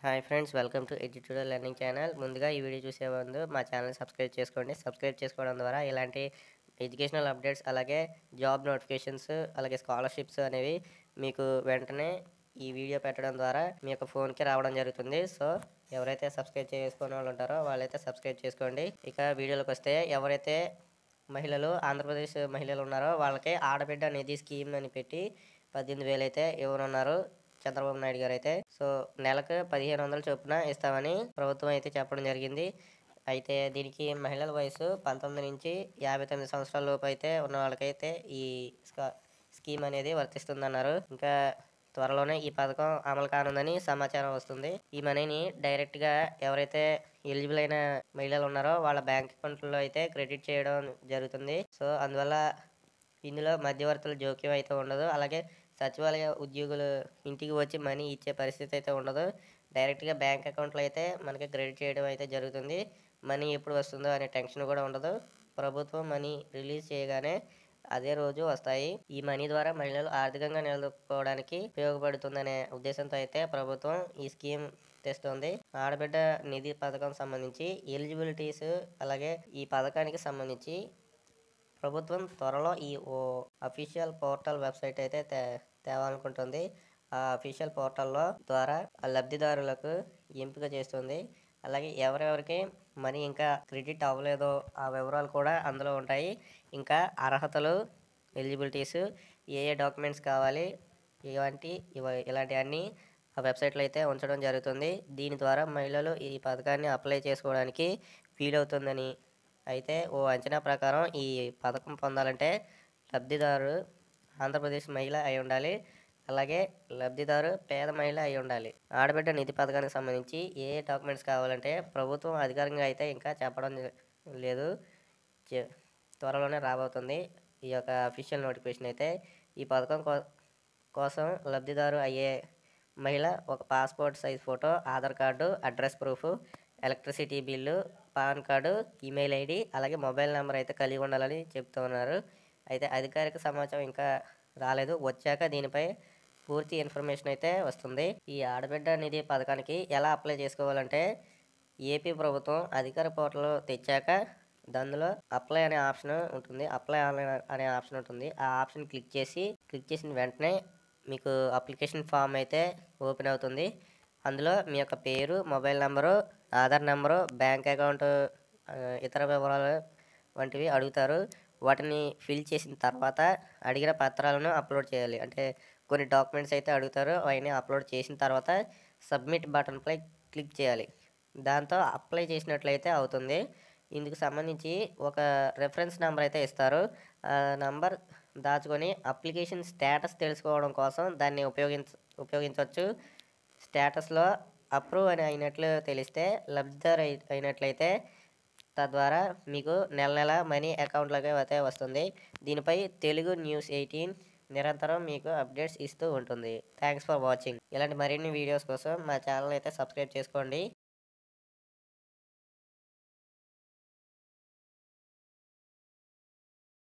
Hi friends, welcome to Edutorial learning channel. ముందుగా ఈ video చూసే ముందు మా ఛానల్ సబ్స్క్రైబ్ చేసుకోండి. సబ్స్క్రైబ్ చేసుకోవడం ద్వారా ఇలాంటి ఎడ్యుకేషనల్ అప్డేట్స్, అలాగే జాబ్ నోటిఫికేషన్స్, అలాగే స్కాలర్షిప్స్ అనేవి మీకు వెంటనే ఈ వీడియో పెట్టడం ద్వారా మీ యొక్క ఫోన్కి రావడం జరుగుతుంది. సో ఎవరైతే సబ్స్క్రైబ్ చేసుకునే వాళ్ళు ఉంటారో వాళ్ళైతే సబ్స్క్రైబ్ చేసుకోండి. ఇక వీడియోలోకి వస్తే, ఎవరైతే మహిళలు ఆంధ్రప్రదేశ్ మహిళలు ఉన్నారో వాళ్ళకి ఆడబిడ్డ నిధి స్కీమ్ అని పెట్టి 18,000 అయితే ఇవ్వనున్నారు చంద్రబాబు నాయుడు గారు అయితే. సో నెలకు 1,500 చొప్పున ఇస్తామని ప్రభుత్వం అయితే చెప్పడం జరిగింది. అయితే దీనికి మహిళల వయసు 19 నుంచి 59 సంవత్సరాల లోపు అయితే ఉన్న వాళ్ళకైతే ఈ స్కీమ్ అనేది వర్తిస్తుందన్నారు. ఇంకా త్వరలోనే ఈ పథకం అమలు కానుందని సమాచారం వస్తుంది. ఈ మనీని డైరెక్ట్గా ఎవరైతే ఎలిజిబుల్ అయిన మహిళలు ఉన్నారో వాళ్ళ బ్యాంక్ అకౌంట్లో అయితే క్రెడిట్ చేయడం జరుగుతుంది. సో అందువల్ల ఇందులో మధ్యవర్తుల జోక్యం అయితే ఉండదు. అలాగే సచివాలయ ఉద్యోగులు ఇంటికి వచ్చి మనీ ఇచ్చే పరిస్థితి అయితే ఉండదు. డైరెక్ట్గా బ్యాంక్ అకౌంట్లో అయితే మనకి క్రెడిట్ చేయడం అయితే జరుగుతుంది. మనీ ఎప్పుడు వస్తుందో అనే టెన్షన్ కూడా ఉండదు. ప్రభుత్వం మనీ రిలీజ్ చేయగానే అదే రోజు వస్తాయి. ఈ మనీ ద్వారా మహిళలు ఆర్థికంగా నిలదొక్కుకోవడానికి ఉపయోగపడుతుందనే ఉద్దేశంతో అయితే ప్రభుత్వం ఈ స్కీమ్ తెస్తుంది. ఆడబిడ్డ నిధి పథకం సంబంధించి ఎలిజిబిలిటీస్, అలాగే ఈ పథకానికి సంబంధించి ప్రభుత్వం త్వరలో ఈ అఫీషియల్ పోర్టల్ వెబ్సైట్ అయితే తేవాలనుకుంటుంది. ఆ అఫీషియల్ పోర్టల్లో ద్వారా ఆ లబ్ధిదారులకు ఎంపిక చేస్తుంది. అలాగే ఎవరెవరికి మనీ ఇంకా క్రెడిట్ అవ్వలేదో ఆ వివరాలు కూడా అందులో ఉంటాయి. ఇంకా అర్హతలు, ఎలిజిబిలిటీస్, ఏ డాక్యుమెంట్స్ కావాలి, ఇలాంటివన్నీ ఆ వెబ్సైట్లో అయితే ఉంచడం జరుగుతుంది. దీని ద్వారా మహిళలు ఈ పథకాన్ని అప్లై చేసుకోవడానికి వీలవుతుందని అయితే అంచనా ప్రకారం ఈ పథకం పొందాలంటే లబ్ధిదారు ఆంధ్రప్రదేశ్ మహిళ అయి ఉండాలి. అలాగే లబ్ధిదారు పేద మహిళ అయి ఉండాలి. ఆడబిడ్డ నిధి పథకానికి సంబంధించి ఏ డాక్యుమెంట్స్ కావాలంటే ప్రభుత్వం అధికారికంగా అయితే ఇంకా చెప్పడం లేదు. త్వరలోనే రాబోతుంది ఈ యొక్క అఫీషియల్ నోటిఫికేషన్ అయితే. ఈ పథకం కోసం లబ్ధిదారు అయ్యే మహిళ ఒక passport size photo, Aadhaar card, address proof, electricity bill, pan card, email ID, అలాగే మొబైల్ నెంబర్ అయితే కలిగి ఉండాలని చెప్తూ ఉన్నారు. అయితే అధికారిక సమాచారం ఇంకా రాలేదు. వచ్చాక దీనిపై పూర్తి ఇన్ఫర్మేషన్ అయితే వస్తుంది. ఈ ఆడబిడ్డ నిధి పథకానికి ఎలా అప్లై చేసుకోవాలంటే, ఏపీ ప్రభుత్వం అధికార పోర్టల్ తెచ్చాక దానిలో అప్లై అనే ఆప్షన్ ఉంటుంది. అనే ఆప్షన్ ఉంటుంది. ఆ ఆప్షన్ క్లిక్ చేసిన వెంటనే మీకు అప్లికేషన్ ఫామ్ అయితే ఓపెన్ అవుతుంది. అందులో మీ యొక్క పేరు, mobile number, Aadhaar number, bank account, ఇతర వివరాలు వంటివి అడుగుతారు. వాటిని ఫిల్ చేసిన తర్వాత అడిగిన పత్రాలను అప్లోడ్ చేయాలి. అంటే కొన్ని డాక్యుమెంట్స్ అయితే అడుగుతారు. అవన్నీ అప్లోడ్ చేసిన తర్వాత సబ్మిట్ బటన్పై క్లిక్ చేయాలి. దాంతో అప్లై చేసినట్లయితే అవుతుంది. ఇందుకు సంబంధించి ఒక రెఫరెన్స్ నెంబర్ అయితే ఇస్తారు. ఆ నెంబర్ దాచుకొని అప్లికేషన్ స్టేటస్ తెలుసుకోవడం కోసం దాన్ని ఉపయోగించవచ్చు. స్టేటస్లో అప్రూవ్ అని అయినట్లు తెలిస్తే లబ్ధిదారు అయినట్లయితే తద్వారా మీకు నెల మనీ అకౌంట్లోకి అయితే వస్తుంది. దీనిపై తెలుగు న్యూస్ 18 నిరంతరం మీకు అప్డేట్స్ ఇస్తూ ఉంటుంది. Thanks for watching. ఇలాంటి మరిన్ని వీడియోస్ కోసం మా ఛానల్ అయితే సబ్స్క్రైబ్ చేసుకోండి.